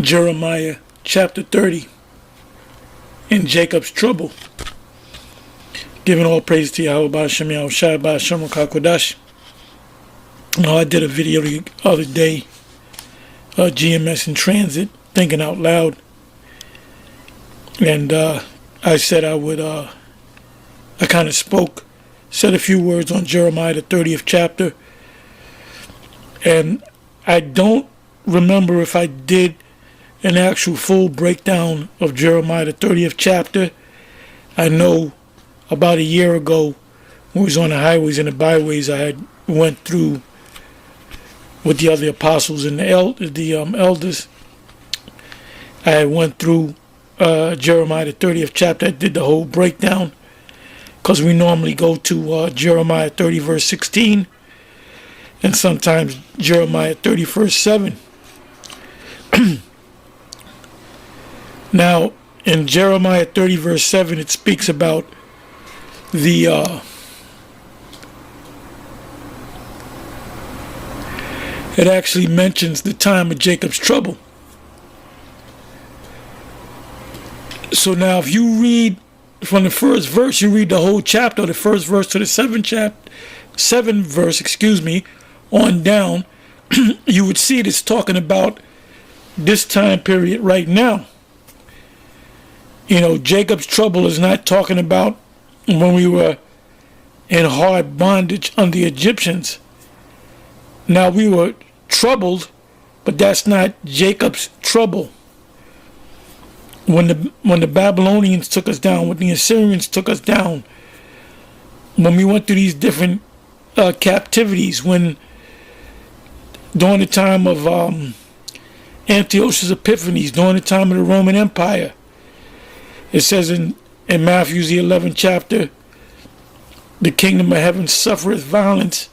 Jeremiah chapter 30 in Jacob's trouble. Giving all praise to Yahweh B'Hashem Yahushua B'Hashem HaKadosh. I did a video the other day, GMS in transit, thinking out loud. And I said I kind of said a few words on Jeremiah, the 30th chapter. And I don't remember if I did an actual full breakdown of Jeremiah, the 30th chapter. I know about a year ago, when we was on the highways and the byways, I had went through with the other apostles and the elders. I went through Jeremiah, the 30th chapter. I did the whole breakdown because we normally go to Jeremiah 30, verse 16, and sometimes Jeremiah 30, verse 7. Now, in Jeremiah 30, verse 7, it speaks about it actually mentions the time of Jacob's trouble. So now if you read from the first verse, you read the whole chapter, the first verse to the seventh verse, on down, you would see it's talking about this time period right now. You know, Jacob's trouble is not talking about when we were in hard bondage under the Egyptians. Now, we were troubled, but that's not Jacob's trouble. When the Babylonians took us down, when the Assyrians took us down, when we went through these different captivities, during the time of Antiochus Epiphanes, during the time of the Roman Empire, it says in Matthew the 11th chapter, the kingdom of heaven suffereth violence,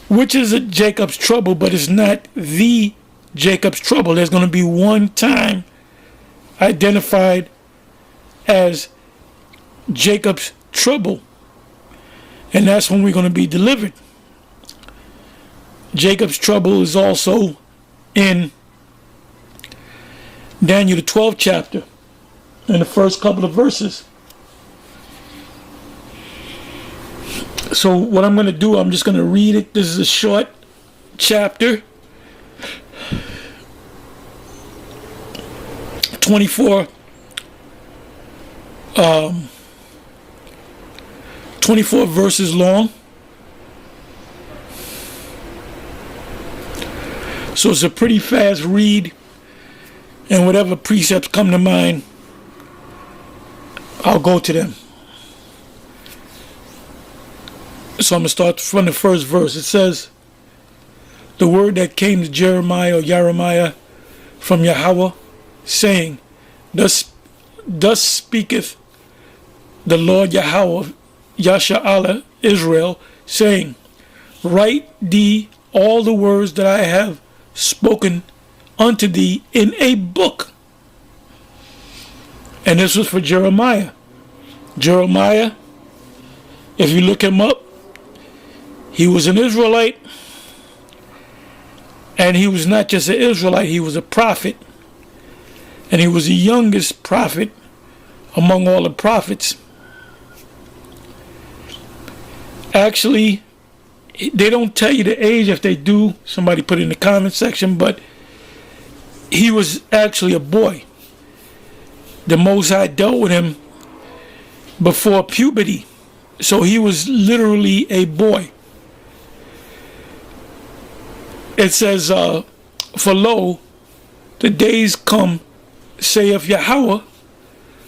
which is a Jacob's trouble, but it's not the Jacob's trouble. There's going to be one time identified as Jacob's trouble, and that's when we're going to be delivered. Jacob's trouble is also in Daniel the 12th chapter, in the first couple of verses. So what I'm going to do, I'm just going to read it. This is a short chapter. 24 verses long. So it's a pretty fast read, and whatever precepts come to mind, I'll go to them. So I'm going to start from the first verse. It says, the word that came to Jeremiah from Yahweh, saying, Thus speaketh the Lord Yahweh, Yasha'Allah, Israel, saying, Write thee all the words that I have spoken unto thee in a book. And this was for Jeremiah. Jeremiah, if you look him up, he was an Israelite, and he was not just an Israelite, he was a prophet, and he was the youngest prophet among all the prophets. Actually, they don't tell you the age. If they do, somebody put it in the comment section, but he was actually a boy. The Most High dealt with him before puberty, so he was literally a boy. It says, for lo, the days come, saith Yahweh,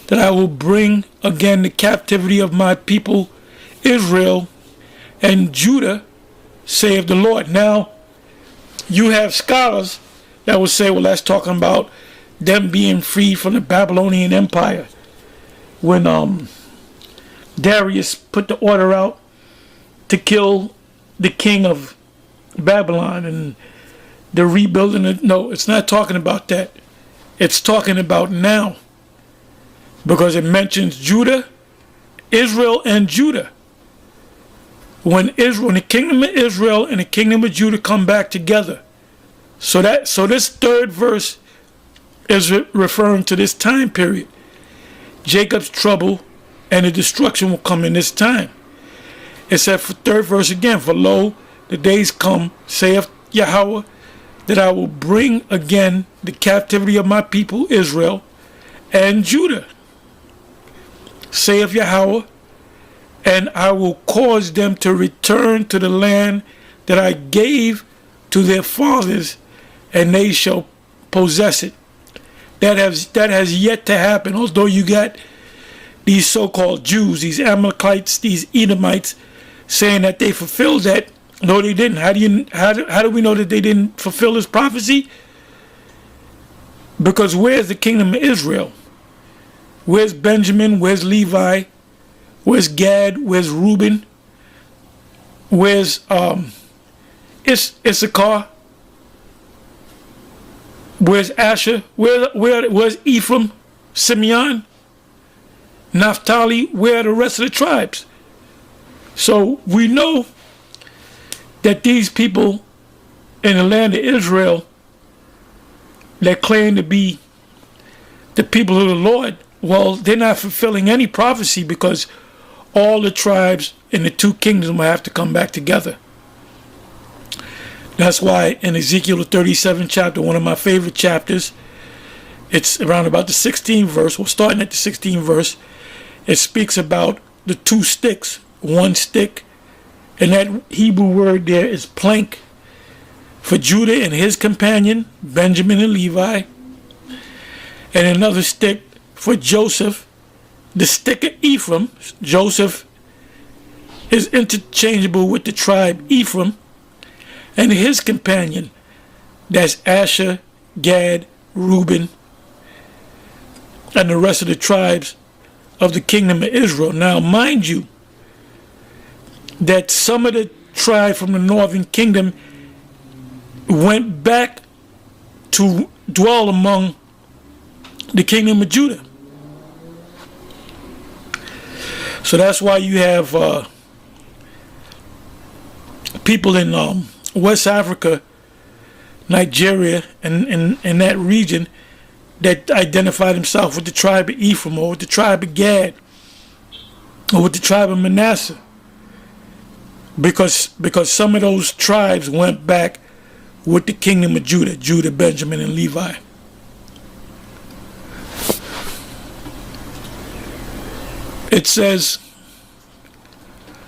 that I will bring again the captivity of my people Israel and Judah, saith the Lord. Now, you have scholars that will say, well, that's talking about them being free from the Babylonian Empire. When Darius put the order out to kill the king of Babylon and the rebuilding it. No, it's not talking about that. It's talking about now, because it mentions Judah, Israel, and Judah. When the kingdom of Israel and the kingdom of Judah come back together, so this third verse is referring to this time period. Jacob's trouble and the destruction will come in this time. It said, for third verse again, for lo, the days come, saith Yahweh, that I will bring again the captivity of my people Israel and Judah, saith Yahweh, and I will cause them to return to the land that I gave to their fathers, and they shall possess it. That has yet to happen. Although you got these so-called Jews, these Amalekites, these Edomites, saying that they fulfilled that. No, they didn't. How do we know that they didn't fulfill this prophecy? Because where's the kingdom of Israel? Where's Benjamin? Where's Levi? Where's Gad? Where's Reuben? Where's Issachar? Where's Asher? Where's Ephraim? Simeon? Naphtali? Where are the rest of the tribes? So we know that these people in the land of Israel that claim to be the people of the Lord, well, they're not fulfilling any prophecy, because all the tribes in the two kingdoms will have to come back together. That's why in Ezekiel the 37th chapter, one of my favorite chapters, it's around about the 16th verse, well, starting at the 16th verse, it speaks about the two sticks, one stick, and that Hebrew word there is plank, for Judah and his companion, Benjamin and Levi, and another stick for Joseph, the stick of Ephraim. Joseph is interchangeable with the tribe Ephraim, and his companion, that's Asher, Gad, Reuben, and the rest of the tribes of the kingdom of Israel. Now, mind you, that some of the tribes from the northern kingdom went back to dwell among the kingdom of Judah. So that's why you have people in West Africa, Nigeria, and that region that identify themselves with the tribe of Ephraim, or with the tribe of Gad, or with the tribe of Manasseh, because some of those tribes went back with the kingdom of Judah, Benjamin, and Levi. It says,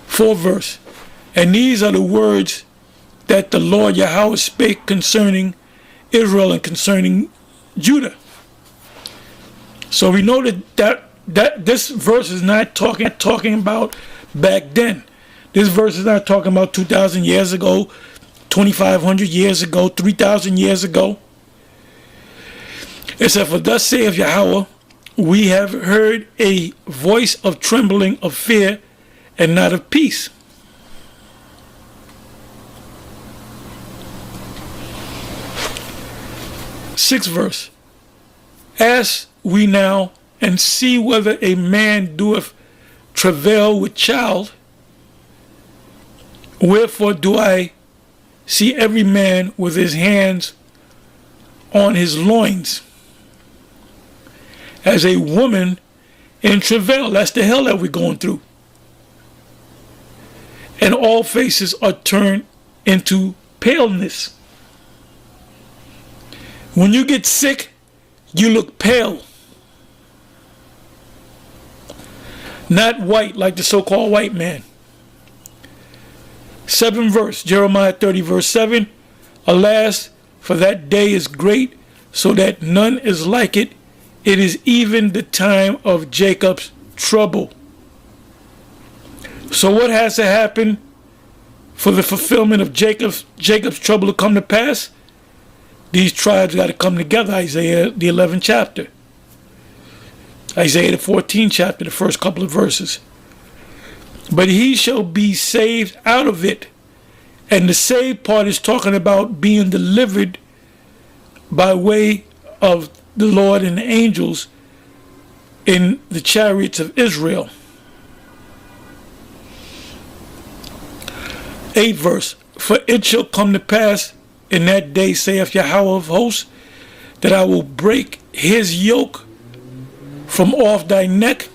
4th verse, and these are the words that the Lord Yahweh spake concerning Israel and concerning Judah. So we know that this verse is not talking about back then. This verse is not talking about 2,000 years ago, 2,500 years ago, 3,000 years ago. It said, for thus saith Yahweh, we have heard a voice of trembling, of fear, and not of peace. Sixth verse. Ask we now, and see whether a man doeth travail with child. Wherefore do I see every man with his hands on his loins, as a woman in travail? That's the hell that we're going through. And all faces are turned into paleness. When you get sick, you look pale. Not white like the so-called white man. 7th verse, Jeremiah 30 verse 7. Alas, for that day is great, so that none is like it. It is even the time of Jacob's trouble. So what has to happen for the fulfillment of Jacob's trouble to come to pass? These tribes got to come together. Isaiah the 11th chapter. Isaiah the 14th chapter, the first couple of verses. But he shall be saved out of it. And the saved part is talking about being delivered by way of the Lord and the angels in the chariots of Israel. 8th verse. For it shall come to pass in that day, saith Yahweh of hosts, that I will break his yoke from off thy neck.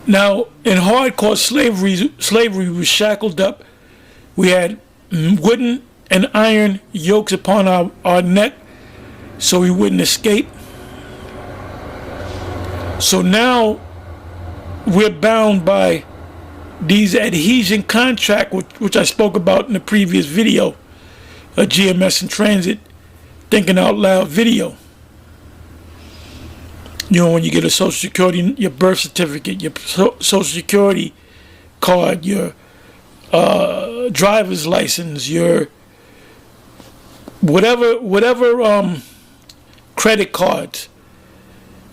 Now, in hardcore slavery was shackled up. We had wooden and iron yokes upon our neck so we wouldn't escape. So now we're bound by these adhesion contract, which I spoke about in the previous video, a GMS in Transit, Thinking Out Loud video. You know, when you get a Social Security, your birth certificate, your Social Security card, your driver's license, your whatever credit cards,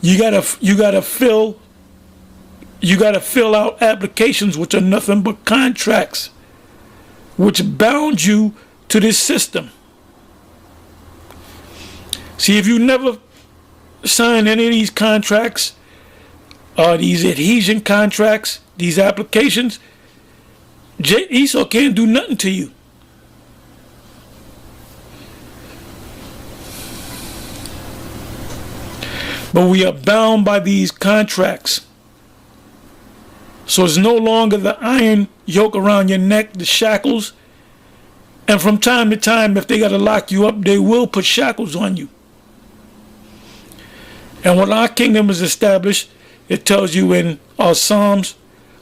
you gotta fill out applications which are nothing but contracts, which bound you to this system. See, if you never sign any of these contracts, these adhesion contracts, these applications, Esau can't do nothing to you. But we are bound by these contracts. So it's no longer the iron yoke around your neck, the shackles. And from time to time, if they got to lock you up, they will put shackles on you. And when our kingdom is established, it tells you in our Psalms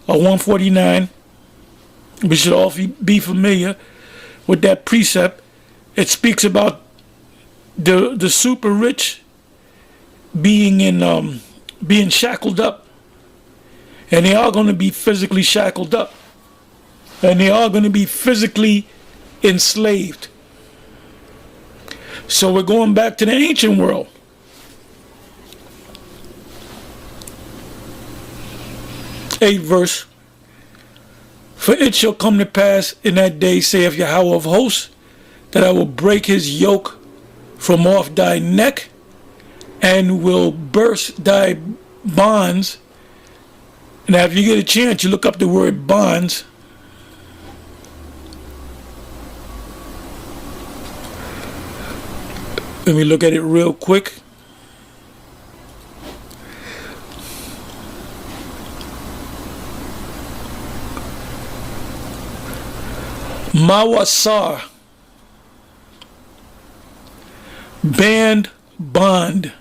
149, we should all be familiar with that precept. It speaks about the super rich being shackled up. And they are going to be physically shackled up. And they are going to be physically enslaved. So we're going back to the ancient world. Eighth verse. For it shall come to pass in that day, saith Yahweh of hosts, that I will break his yoke from off thy neck, and will burst thy bonds. Now, if you get a chance, you look up the word bonds. Let me look at it real quick. Mawasar, band, bond.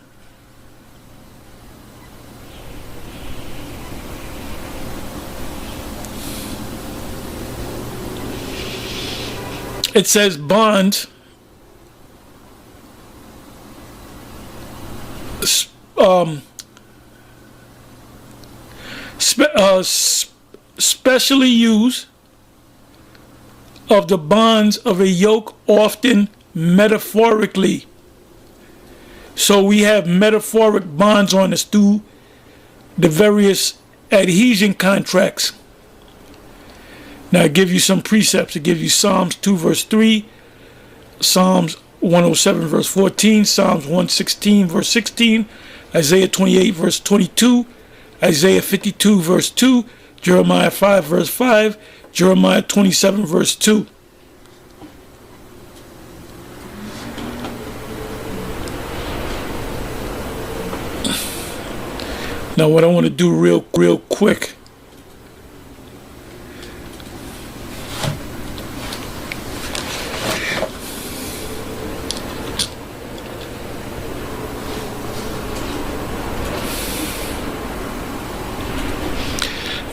It says bond, specially used of the bonds of a yoke, often metaphorically. So we have metaphoric bonds on us through the various adhesion contracts. Now I give you some precepts. I give you Psalms 2 verse 3, Psalms 107 verse 14, Psalms 116 verse 16, Isaiah 28 verse 22, Isaiah 52 verse 2, Jeremiah 5 verse 5, Jeremiah 27 verse 2. Now what I want to do real quick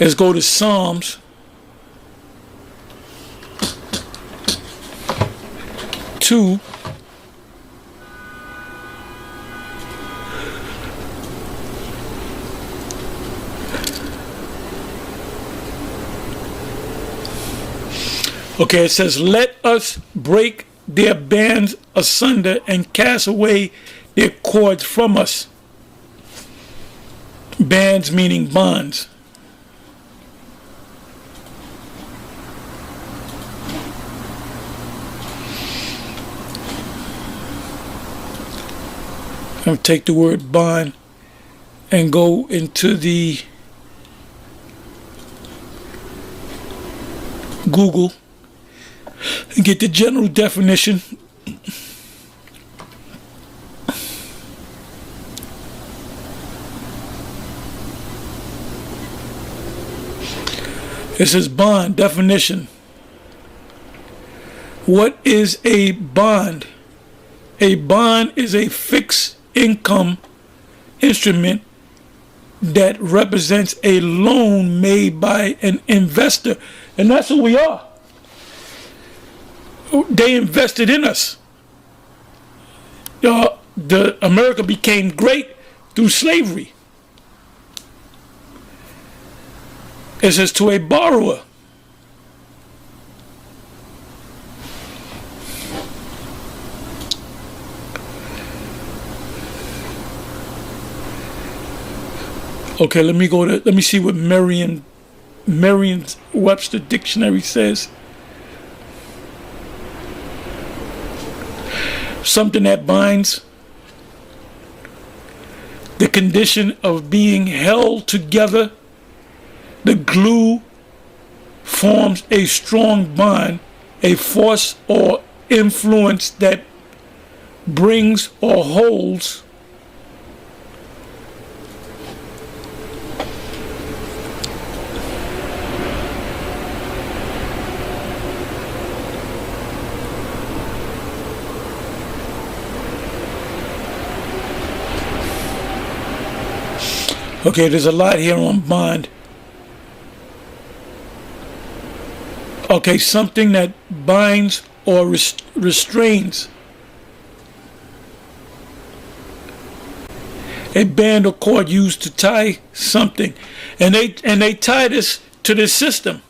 is go to Psalms 2 Okay, it says, let us break their bands asunder and cast away their cords from us. Bands meaning bonds. I'm going to take the word bond and go into the Google and get the general definition. It says bond definition. What is a bond? A bond is a fixed income instrument that represents a loan made by an investor. And that's who we are. They invested in us. The America became great through slavery. It says to a borrower. Okay, let me see what Merriam-Webster dictionary says. Something that binds, the condition of being held together. The glue forms a strong bond, a force or influence that brings or holds Okay, there's a lot here on bond. Okay, something that binds or restrains. A band or cord used to tie something, and they tie this to this system.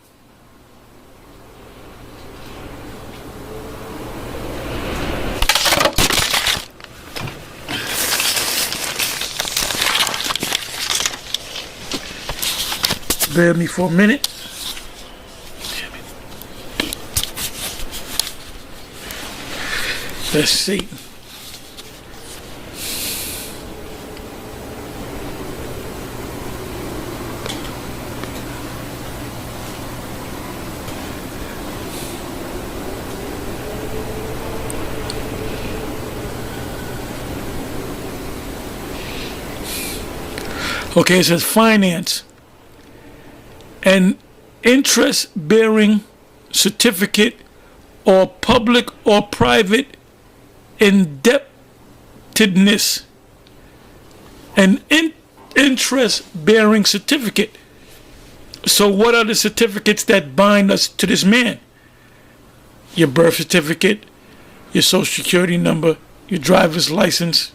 Bear with me for a minute. Let's see. Okay, it says finance. An interest-bearing certificate or public or private indebtedness. An interest-bearing certificate. So what are the certificates that bind us to this man? Your birth certificate, your social security number, your driver's license,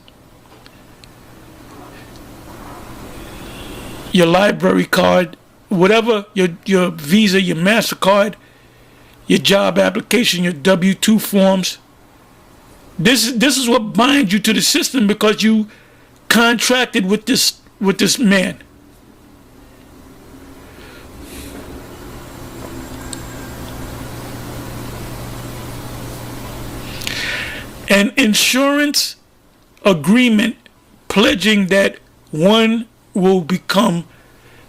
your library card, whatever, your Visa, your MasterCard, your job application, your W-2 forms. This is what binds you to the system because you contracted with this man. An insurance agreement pledging that one will become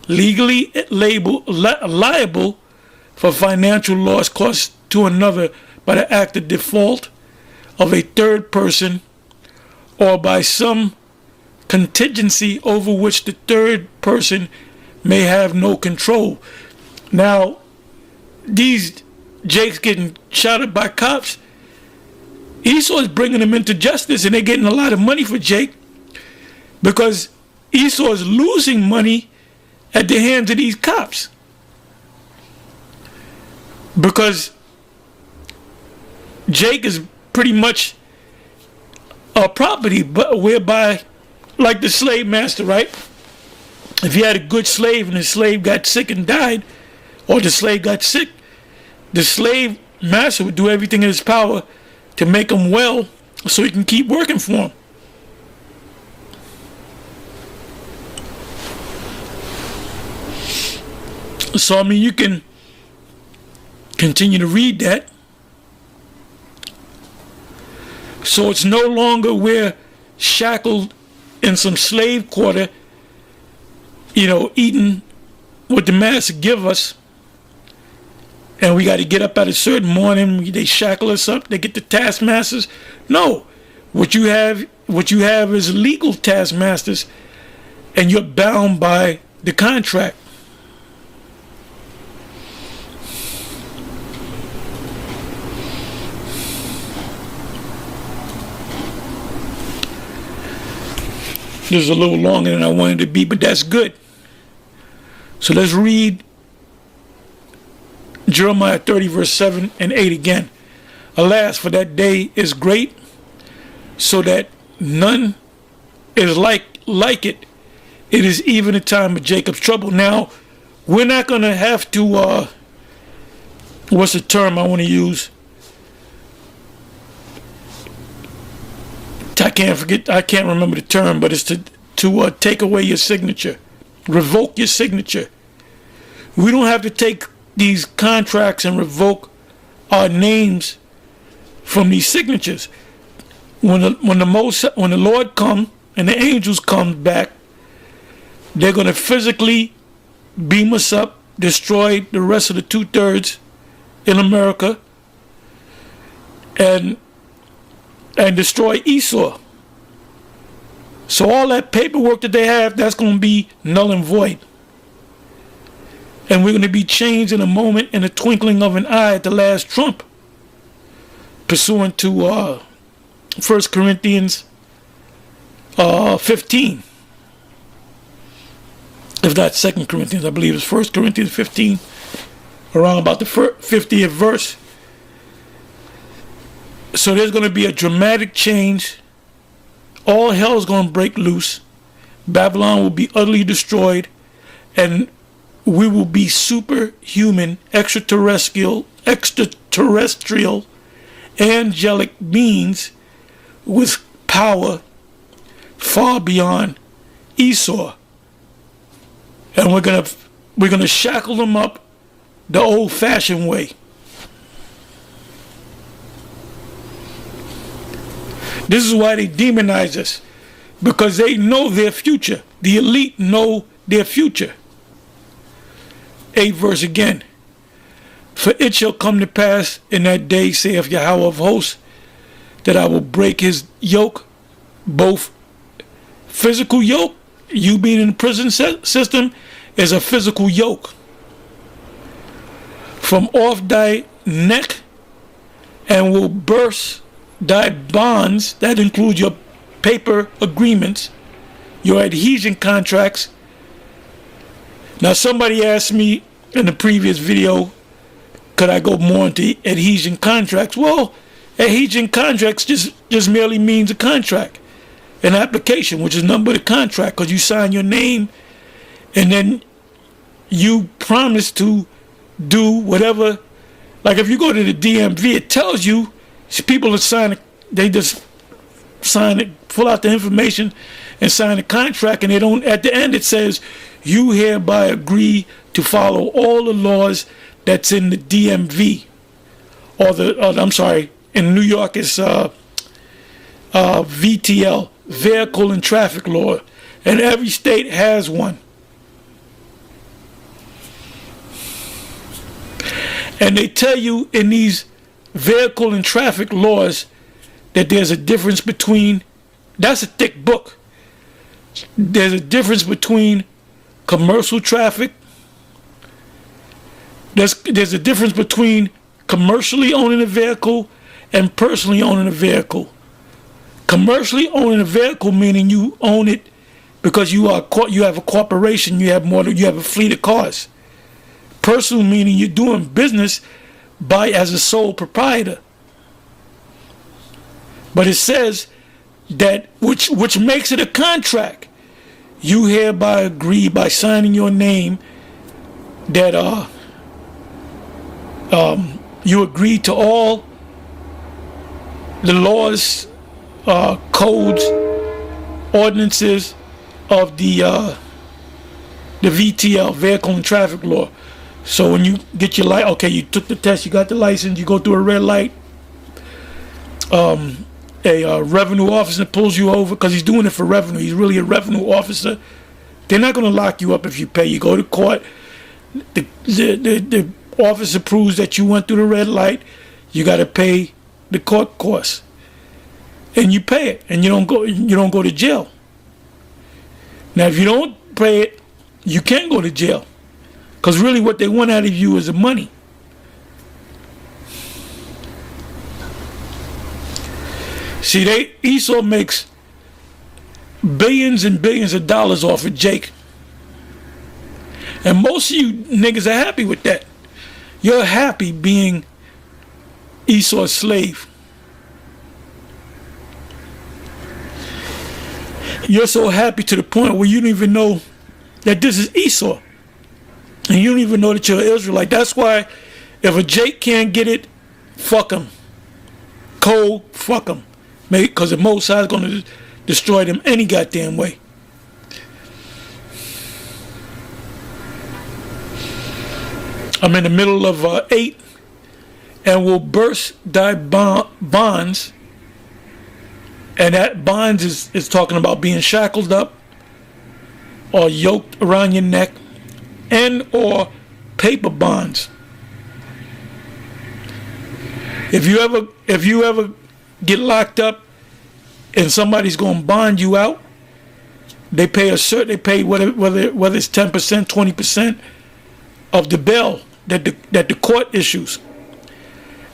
legally liable for financial loss caused to another by the act of default of a third person or by some contingency over which the third person may have no control. Now, these Jake's getting shot at by cops. Esau is bringing them into justice, and they're getting a lot of money for Jake because Esau is losing money at the hands of these cops. Because Jake is pretty much a property, but whereby, like the slave master, right? If you had a good slave and the slave got sick and died, or the slave got sick, the slave master would do everything in his power to make him well so he can keep working for him. So, I mean, you can continue to read that. So it's no longer we're shackled in some slave quarter, eating what the master give us. And we got to get up at a certain morning. They shackle us up. They get the taskmasters. No, what you have is legal taskmasters, and you're bound by the contract. This is a little longer than I wanted it to be, but that's good. So let's read Jeremiah 30 verse 7 and 8 again. Alas, for that day is great, so that none is like it. It is even a time of Jacob's trouble. Now, we're not going to have to, what's the term I want to use? I can't remember the term, but it's to take away your signature, revoke your signature. We don't have to take these contracts and revoke our names from these signatures. When the Lord comes and the angels come back, they're going to physically beam us up, destroy the rest of the 2/3 in America, and destroy Esau. So all that paperwork that they have, that's going to be null and void. And we're going to be changed in a moment, in a twinkling of an eye at the last trump, pursuant to 1 Corinthians 15. If not 2 Corinthians, I believe it's 1 Corinthians 15, around about the 50th verse. So there's going to be a dramatic change. All hell is going to break loose. Babylon will be utterly destroyed, and we will be superhuman, extraterrestrial, angelic beings with power far beyond Esau. And we're gonna shackle them up the old-fashioned way. This is why they demonize us, because they know their future. The elite know their future. 8th verse again. For it shall come to pass in that day, saith Yahweh of hosts, that I will break his yoke, both physical yoke, you being in the prison system, is a physical yoke, from off thy neck, and will burst thy bonds. That includes your paper agreements, your adhesion contracts. Now, somebody asked me in the previous video, could I go more into adhesion contracts? Well, adhesion contracts just merely means a contract, an application, which is nothing but a contract, because you sign your name and then you promise to do whatever. Like if you go to the DMV, it tells you people are signing, they just sign it, fill out the information and sign a contract, and they don't, at the end it says, you hereby agree to follow all the laws that's in the DMV, I'm sorry, in New York it's VTL, Vehicle and Traffic Law, and every state has one. And they tell you in these vehicle and traffic laws that there's a difference between, that's a thick book, there's a difference between commercial traffic, there's a difference between commercially owning a vehicle and personally owning a vehicle. Commercially owning a vehicle meaning you own it because you have a corporation, you have a fleet of cars. Personal meaning you're doing business as a sole proprietor. But it says that which makes it a contract. You hereby agree by signing your name that you agree to all the laws, codes, ordinances of the VTL, Vehicle and Traffic Law. So when you get your light, okay, you took the test, you got the license, you go through a red light, a revenue officer pulls you over because he's doing it for revenue. He's really a revenue officer. They're not going to lock you up if you pay. You go to court. The officer proves that you went through the red light. You got to pay the court costs, and you pay it, and you don't go to jail. Now, if you don't pay it, you can go to jail, because really what they want out of you is the money. See, Esau makes billions and billions of dollars off of Jake. And most of you niggas are happy with that. You're happy being Esau's slave. You're so happy to the point where you don't even know that this is Esau. And you don't even know that you're an Israelite. That's why if a Jake can't get it, fuck him. Cold, fuck him. Because the Most High is going to destroy them any goddamn way. I'm in the middle of 8, and will burst thy bonds. And that bonds is talking about being shackled up or yoked around your neck, and or paper bonds. If you ever get locked up and somebody's going to bond you out, they pay whether it's 10%, 20% of the bail that the court issues.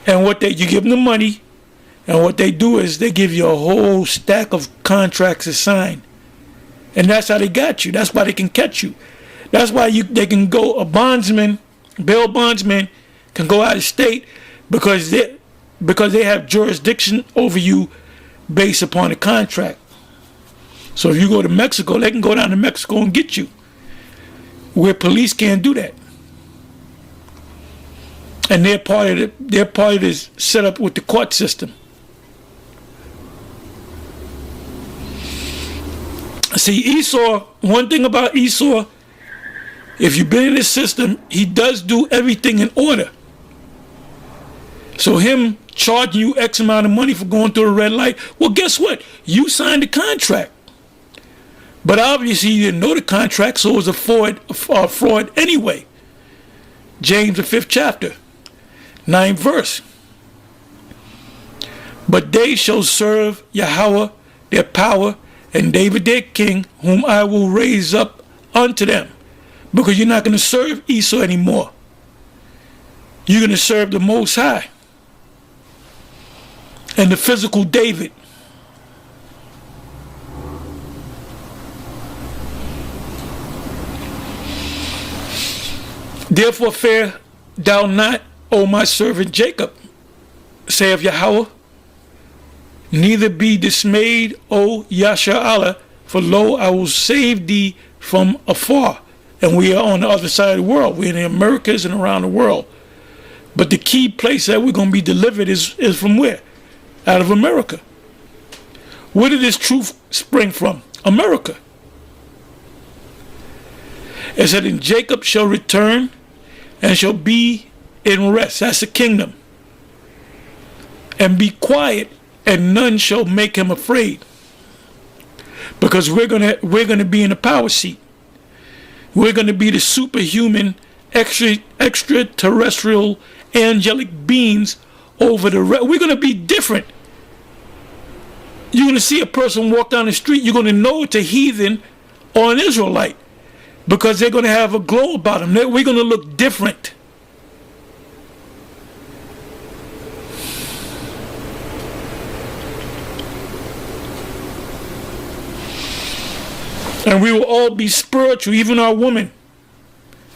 And you give them the money, and what they do is they give you a whole stack of contracts to sign. And that's how they got you. That's why they can catch you. That's why they can go, bail bondsman can go out of state because they have jurisdiction over you based upon a contract. So if you go to Mexico, they can go down to Mexico and get you, where police can't do that. And they're part of this setup with the court system. See, Esau, one thing about Esau, if you've been in this system, he does do everything in order. So him charging you X amount of money for going through a red light, well, guess what? You signed the contract. But obviously you didn't know the contract, so it was a fraud anyway. James, the 5th chapter, 9th verse. But they shall serve Yahweh their power, and David their king, whom I will raise up unto them. Because you're not going to serve Esau anymore. You're going to serve the Most High. And the physical David. Therefore fear thou not, O my servant Jacob, saith Yahweh, neither be dismayed, O Yasha'Allah, for lo, I will save thee from afar. And we are on the other side of the world. We're in the Americas and around the world. But the key place that we're going to be delivered is from where? Out of America. Where did this truth spring from? America. It said, and Jacob shall return and shall be in rest. That's the kingdom. And be quiet, and none shall make him afraid. Because we're gonna be in the power seat. We're gonna be the superhuman, extraterrestrial, angelic beings over we're gonna be different. You're gonna see a person walk down the street, you're gonna know it's a heathen or an Israelite, because they're gonna have a glow about them. We're gonna look different. And we will all be spiritual, even our women,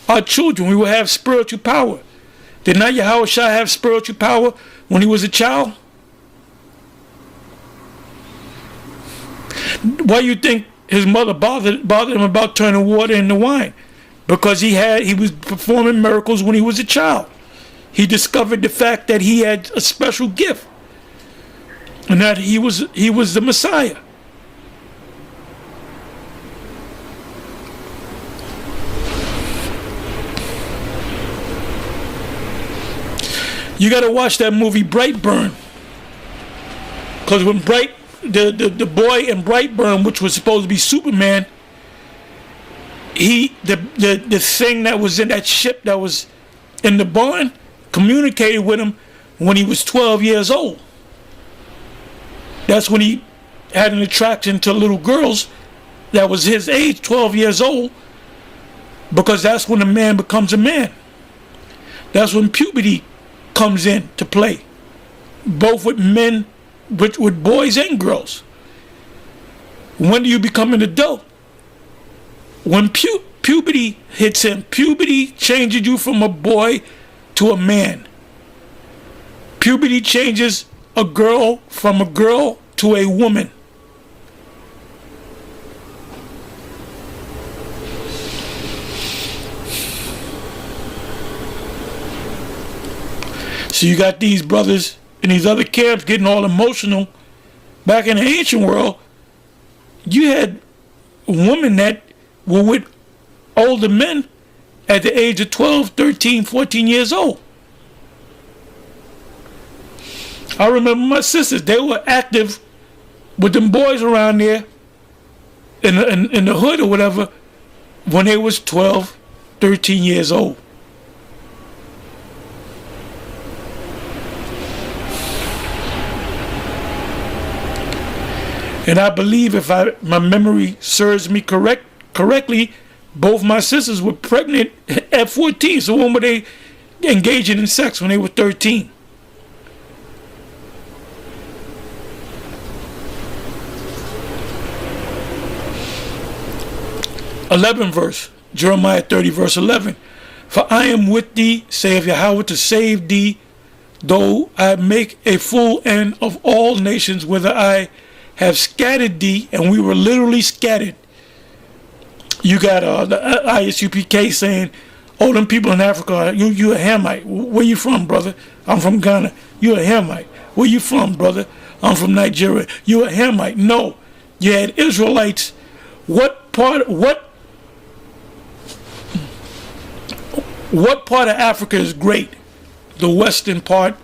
our children. We will have spiritual power. Did not Yahweh Shai have spiritual power when he was a child? Why do you think his mother bothered him about turning water into wine? Because he was performing miracles when he was a child. He discovered the fact that he had a special gift, and that he was the Messiah. You got to watch that movie Brightburn, because when the boy in Brightburn, which was supposed to be Superman, the thing that was in that ship that was in the barn communicated with him when he was 12 years old. That's when he had an attraction to little girls that was his age, 12 years old, because that's when a man becomes a man. That's when puberty comes in to play, both with men, with boys and girls. When do you become an adult? When puberty hits him. Puberty changes you from a boy to a man. Puberty changes a girl from a girl to a woman. So you got these brothers in these other camps getting all emotional. Back in the ancient world, you had women that were with older men at the age of 12, 13, 14 years old. I remember my sisters, they were active with them boys around there in the hood or whatever when they was 12, 13 years old. And I believe, if my memory serves me correctly, both my sisters were pregnant at 14. So when were they engaging in sex? When they were 13. Jeremiah 30 verse 11. For I am with thee, saith Yahweh, to save thee, though I make a full end of all nations, whither I have scattered thee. And we were literally scattered. You got the ISUPK saying, oh, them people in Africa, you a Hamite. Where you from, brother? I'm from Ghana. You a Hamite. Where you from, brother? I'm from Nigeria. You a Hamite. No. You had Israelites. What part of Africa is great? The western part,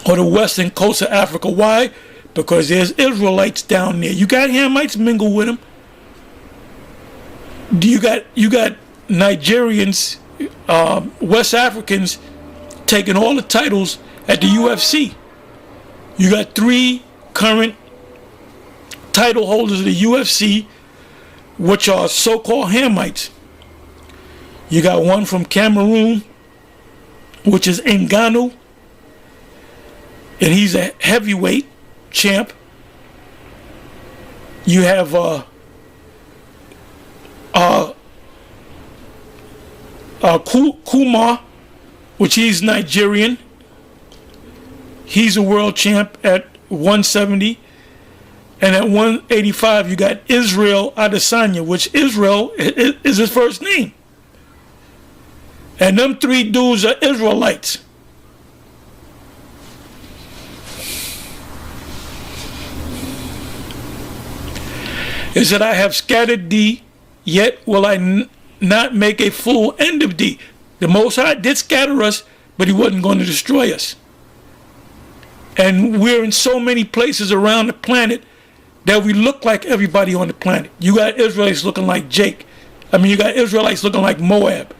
or the western coast of Africa. Why? Because there's Israelites down there. You got Hamites mingle with them. You got Nigerians, West Africans taking all the titles at the UFC. You got 3 current title holders of the UFC, which are so-called Hamites. You got one from Cameroon, which is Ngannou, and he's a heavyweight champ. You have Kumar, which he's Nigerian. He's a world champ at 170. And at 185, you got Israel Adesanya, which Israel is his first name. And them 3 dudes are Israelites. It said, I have scattered thee, yet will I not make a full end of thee. The Most High did scatter us, but he wasn't going to destroy us. And we're in so many places around the planet that we look like everybody on the planet. You got Israelites looking like Jake. You got Israelites looking like Moab.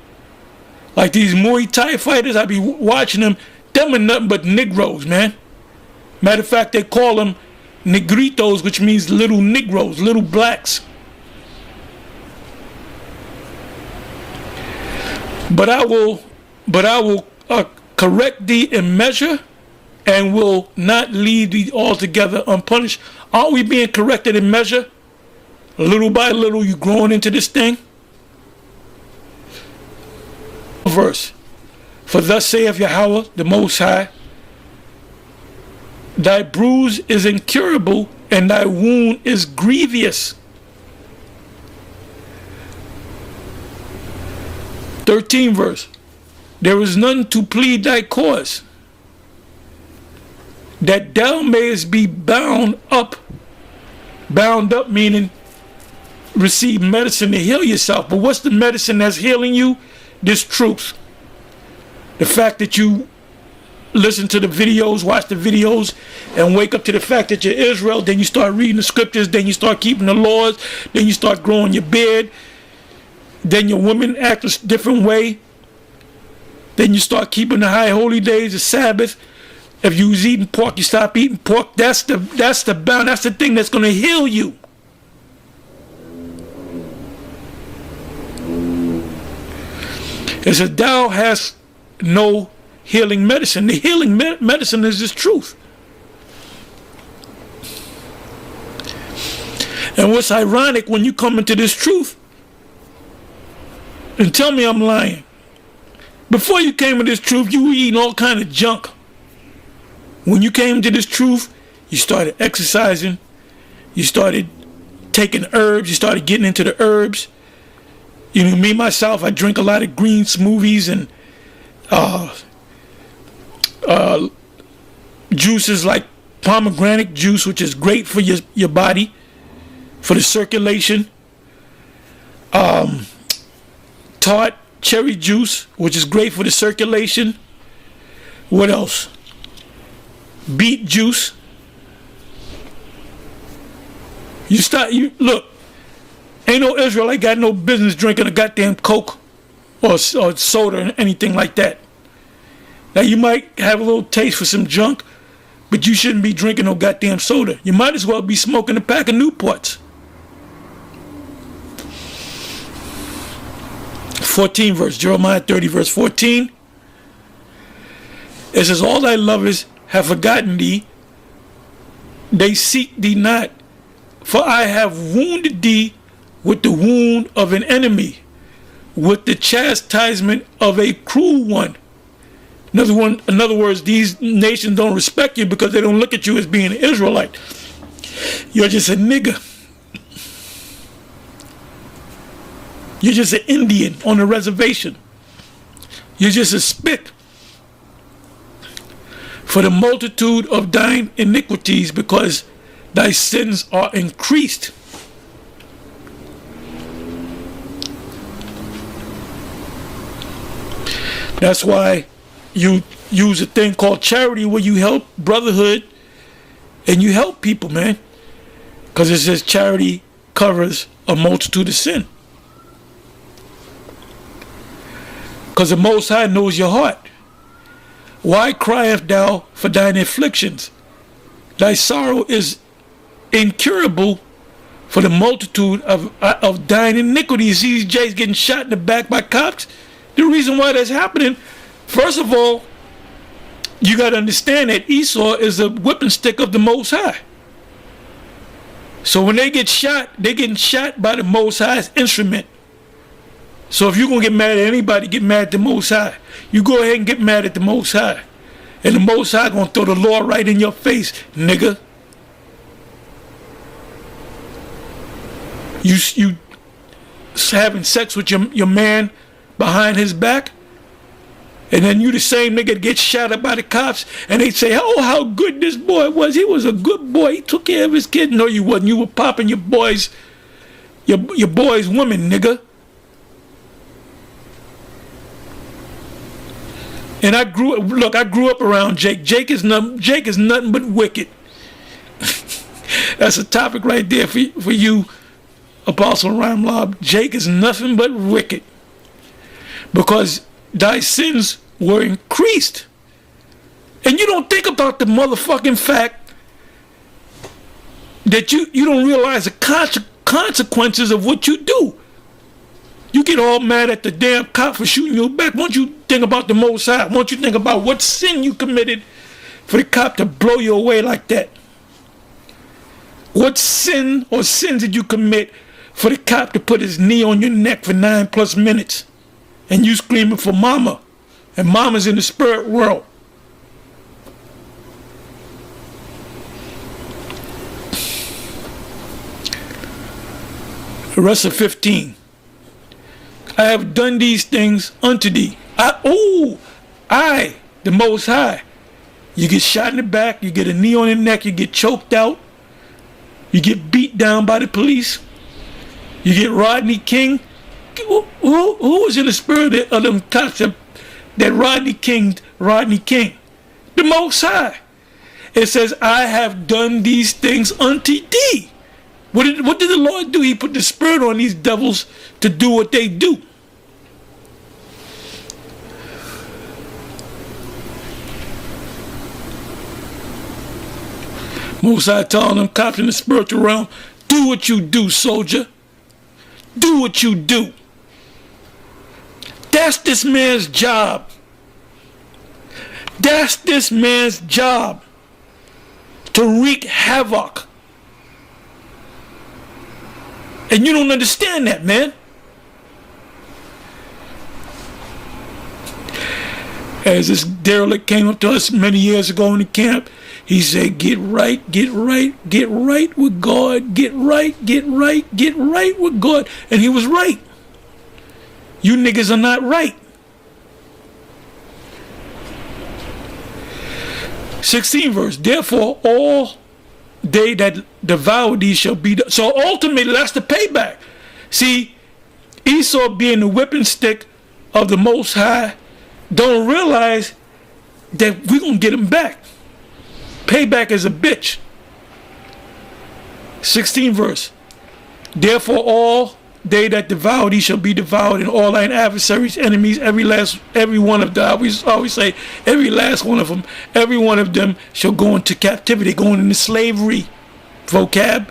Like these Muay Thai fighters, I be watching them. Them are nothing but Negroes, man. Matter of fact, they call them Negritos, which means little Negroes, little blacks. But I will correct thee in measure, and will not leave thee altogether unpunished. Aren't we being corrected in measure? Little by little, you growing into this thing. Verse. For thus saith Yahweh, the Most High, thy bruise is incurable, and thy wound is grievous. 13 verse. There is none to plead thy cause, that thou mayest be bound up. Bound up meaning receive medicine to heal yourself. But what's the medicine that's healing you? This truth. The fact that you listen to the videos, watch the videos, and wake up to the fact that you're Israel. Then you start reading the scriptures. Then you start keeping the laws. Then you start growing your beard. Then your women act a different way. Then you start keeping the high holy days, the Sabbath. If you was eating pork, you stop eating pork. That's the thing that's going to heal you. It says, thou hast no healing medicine. The healing medicine is this truth. And what's ironic, when you come into this truth, and tell me I'm lying, before you came into this truth, you were eating all kind of junk. When you came to this truth, you started exercising, you started taking herbs, you started getting into the herbs. You know, me, myself, I drink a lot of green smoothies and juices like pomegranate juice, which is great for your body, for the circulation. Tart cherry juice, which is great for the circulation. What else? Beet juice. Look, ain't no Israelite got no business drinking a goddamn Coke or soda or anything like that. Now, you might have a little taste for some junk, but you shouldn't be drinking no goddamn soda. You might as well be smoking a pack of Newports. 14 verse, Jeremiah 30 verse 14. It says, all thy lovers have forgotten thee, they seek thee not. For I have wounded thee with the wound of an enemy, with the chastisement of a cruel one. In other words, these nations don't respect you because they don't look at you as being an Israelite. You're just a nigger. You're just an Indian on a reservation. You're just a spit. For the multitude of thine iniquities, because thy sins are increased. That's why you use a thing called charity, where you help brotherhood and you help people, man. Because it says charity covers a multitude of sin. Because the Most High knows your heart. Why criest thou for thine afflictions? Thy sorrow is incurable for the multitude of thine iniquities. See these Jays getting shot in the back by cops? The reason why that's happening, first of all, you got to understand that Esau is a whipping stick of the Most High. So when they get shot, they're getting shot by the Most High's instrument. So if you're going to get mad at anybody, get mad at the Most High. You go ahead and get mad at the Most High. And the Most High going to throw the law right in your face, nigga. You having sex with your man behind his back, and then you the same nigga gets shot up by the cops, and they say, oh, how good this boy was. He was a good boy. He took care of his kid. No, you wasn't. You were popping your boy's woman, nigga. And I grew up around Jake. Jake is nothing but wicked. That's a topic right there for you, Apostle Ramlob. Jake is nothing but wicked. Because thy sins were increased. And you don't think about the motherfucking fact that you don't realize the consequences of what you do. You get all mad at the damn cop for shooting you back. Won't you think about the Most High? Won't you think about what sin you committed for the cop to blow you away like that? What sin or sins did you commit for the cop to put his knee on your neck for 9+ minutes? And you screaming for mama. And mama's in the spirit world. The rest of 15. I have done these things unto thee. I, the Most High. You get shot in the back, you get a knee on your neck, you get choked out, you get beat down by the police, you get Rodney King. Who was in the spirit of them cops that Rodney King? The Most High. It says, I have done these things unto thee. What did the Lord do? He put the spirit on these devils to do what they do. Most High telling them cops in the spiritual realm, do what you do, soldier. Do what you do. That's this man's job. That's this man's job. To wreak havoc. And you don't understand that, man. As this derelict came up to us many years ago in the camp, he said, get right with God, get right with God. And he was right. You niggas are not right. 16 verse, therefore all they that devour thee shall be. So ultimately, that's the payback. See, Esau being the whipping stick of the Most High, don't realize that we're going to get him back. Payback is a bitch. 16 verse. Therefore all they that devour thee shall be devoured, and all thine adversaries, enemies, every one of them. We always say, every last one of them, every one of them shall go into captivity, going into slavery. Vocab.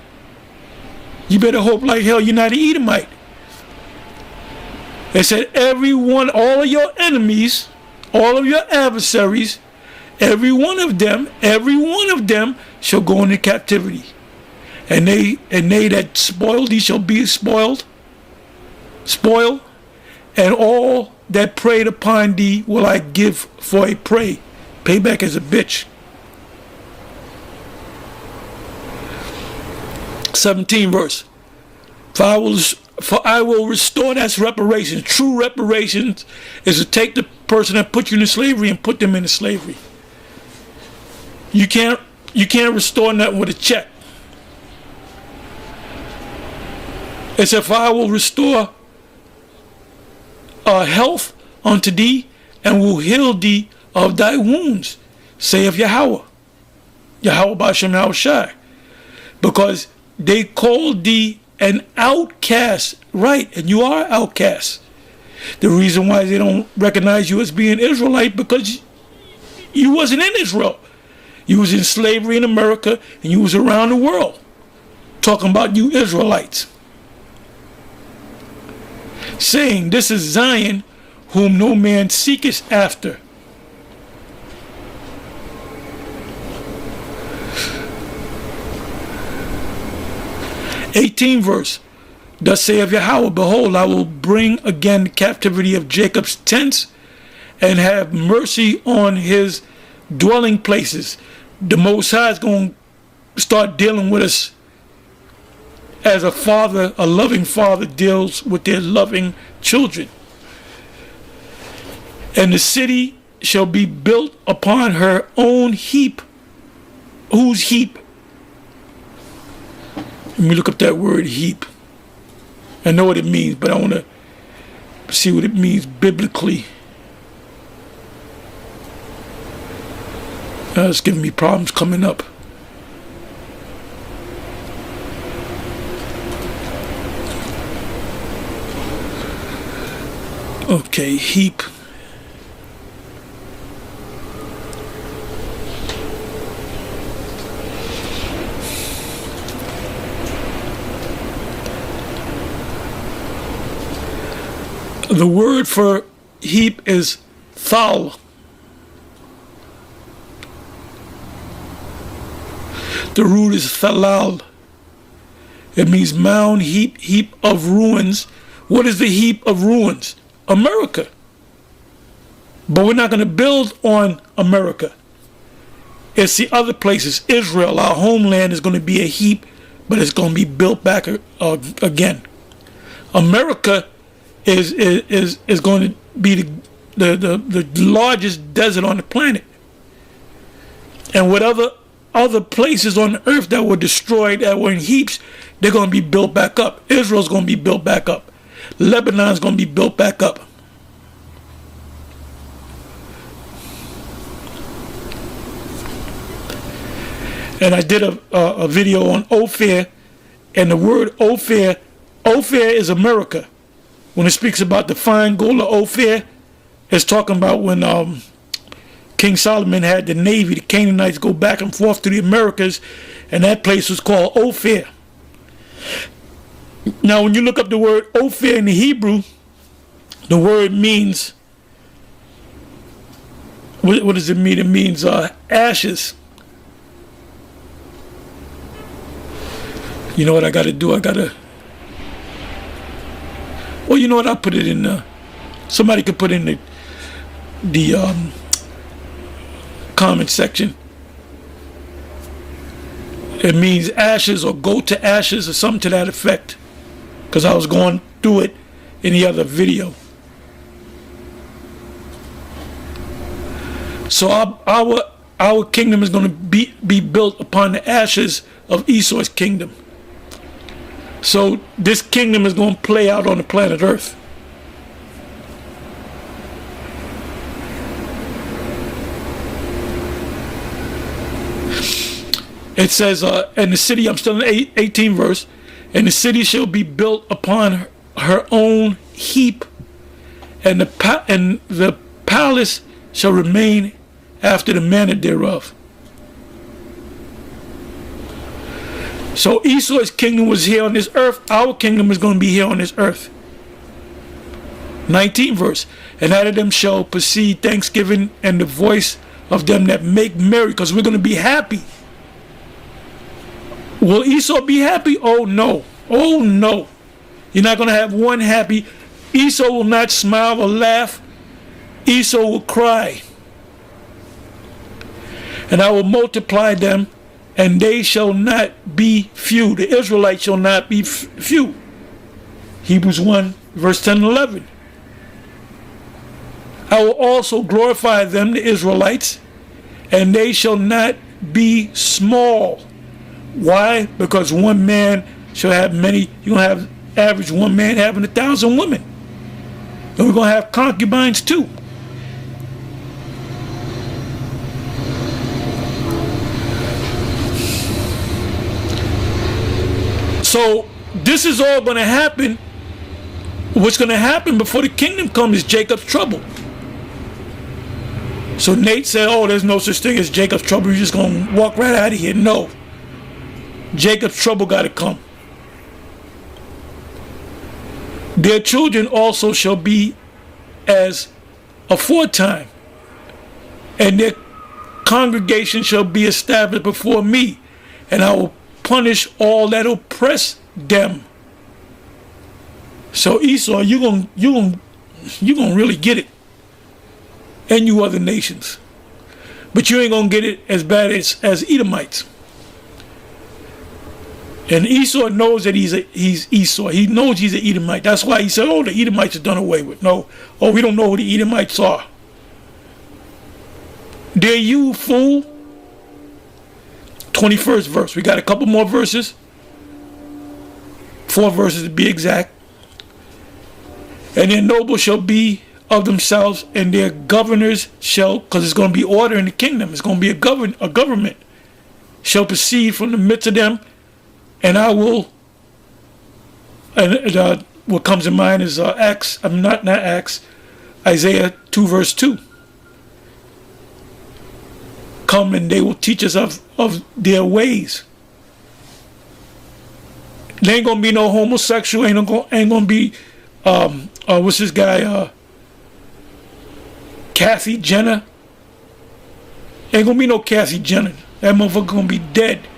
You better hope like hell you're not an Edomite. It said everyone, all of your enemies, all of your adversaries, every one of them shall go into captivity. And they that spoil thee shall be spoiled, and all that preyed upon thee will I give for a prey. Payback is a bitch. 17 verse. For I will restore. That's reparations. True reparations is to take the person that put you into slavery and put them into slavery. You can't restore nothing with a check. It said, for I will restore health unto thee, and will heal thee of thy wounds, saith Yahweh B'Shem Yahushai. Because they called thee an outcast, right? And you are outcast. The reason why they don't recognize you as being Israelite, because you wasn't in Israel. You was in slavery in America, and you was around the world talking about you Israelites. Saying, this is Zion, whom no man seeketh after. '18 verse. Thus saith Yahweh, behold, I will bring again the captivity of Jacob's tents, and have mercy on his dwelling places. The Most High is going to start dealing with us as a father, a loving father deals with their loving children. And the city shall be built upon her own heap. Whose heap? Let me look up that word heap. I know what it means, but I want to see what it means biblically. It's giving me problems coming up. Okay, heap. The word for heap is thal. The root is thalal. It means mound, heap of ruins. What is the heap of ruins? America. But we're not going to build on America. It's the other places. Israel, our homeland, is going to be a heap, but it's going to be built back again. America is going to be the largest desert on the planet. And whatever other places on the earth that were destroyed, that were in heaps, they're going to be built back up. Israel's going to be built back up. Lebanon's going to be built back up. And I did a video on Ophir, and the word Ophir is America. When it speaks about the fine gold of Ophir, it's talking about when King Solomon had the navy, the Canaanites go back and forth to the Americas, and that place was called Ophir. Now, when you look up the word Ophir in the Hebrew, the word means, what does it mean? It means ashes. You know what I got to do? I got to Or you know what? I'll put it in the, somebody could put in the comment section. It means ashes or go to ashes or something to that effect. Because I was going through it in the other video. So our kingdom is going to be built upon the ashes of Esau's kingdom. So this kingdom is going to play out on the planet Earth. It says, in the city, I'm still in 18 verse, and the city shall be built upon her own heap, and the palace shall remain after the manner thereof. So Esau's kingdom was here on this earth. Our kingdom is going to be here on this earth. 19 verse. And out of them shall proceed thanksgiving and the voice of them that make merry, because we're going to be happy. Will Esau be happy? Oh no. Oh no. You're not going to have one happy. Esau will not smile or laugh. Esau will cry. And I will multiply them, and they shall not be few. The Israelites shall not be few. Hebrews 1 verse 10 and 11. I will also glorify them, the Israelites, and they shall not be small. Why? Because one man shall have many. You're going to have average one man having 1,000 women. And we're going to have concubines too. So this is all going to happen. What's going to happen before the kingdom comes is Jacob's trouble. So Nate said, oh, there's no such thing as Jacob's trouble. You're just going to walk right out of here. No. Jacob's trouble got to come. Their children also shall be as aforetime, and their congregation shall be established before me, and I will punish all that oppress them. So Esau, you're gonna really get it, and you other nations, but you ain't gonna get it as bad as Edomites. And Esau knows that he's Esau. He knows he's an Edomite. That's why he said, oh, the Edomites are done away with. No, oh, we don't know who the Edomites are. They're you, fool. 21st verse. We got a couple more verses. 4 verses to be exact. And their nobles shall be of themselves, and their governors shall, because it's going to be order in the kingdom. It's going to be a government. Shall proceed from the midst of them. And I will, and what comes to mind is Isaiah 2 verse 2. Come and they will teach us of their ways. There ain't gonna be no homosexual. Ain't gonna be what's this guy? Kathy Jenner. Ain't gonna be no Kathy Jenner. That motherfucker gonna be dead.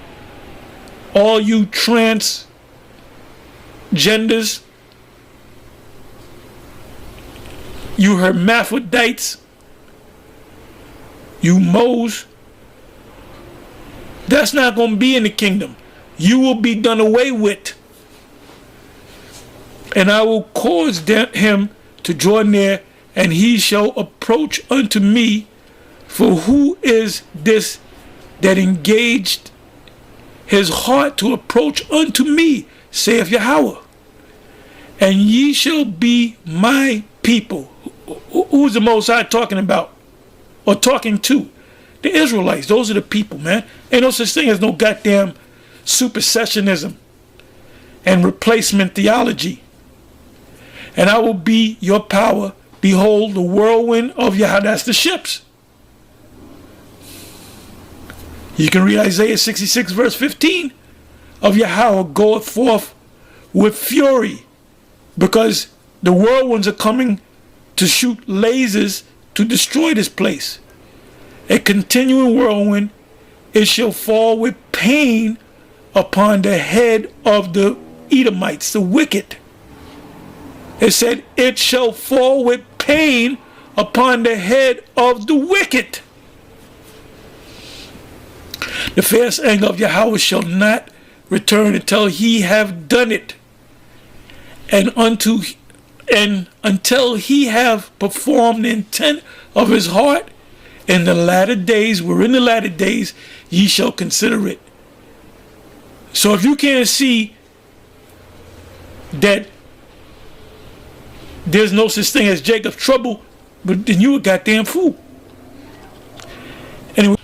All you trans genders, you hermaphrodites, you moles, that's not going to be in the kingdom. You will be done away with. And I will cause him to draw near, and he shall approach unto me. For who is this that engaged his heart to approach unto me, saith Yahweh? And ye shall be my people. Who's the Most High talking about? Or talking to? The Israelites. Those are the people, man. Ain't no such thing as no goddamn supersessionism and replacement theology. And I will be your power. Behold, the whirlwind of Yahweh. That's the ships. You can read Isaiah 66 verse 15. Of Yahweh goeth forth with fury, because the whirlwinds are coming to shoot lasers to destroy this place. A continuing whirlwind, it shall fall with pain upon the head of the Edomites, the wicked. It said, it shall fall with pain upon the head of the wicked. The fierce anger of Yahweh shall not return until he have done it, and until he have performed the intent of his heart. In the latter days, we're in the latter days, ye shall consider it. So if you can't see that there's no such thing as Jacob's trouble, but then you a goddamn fool. Anyway.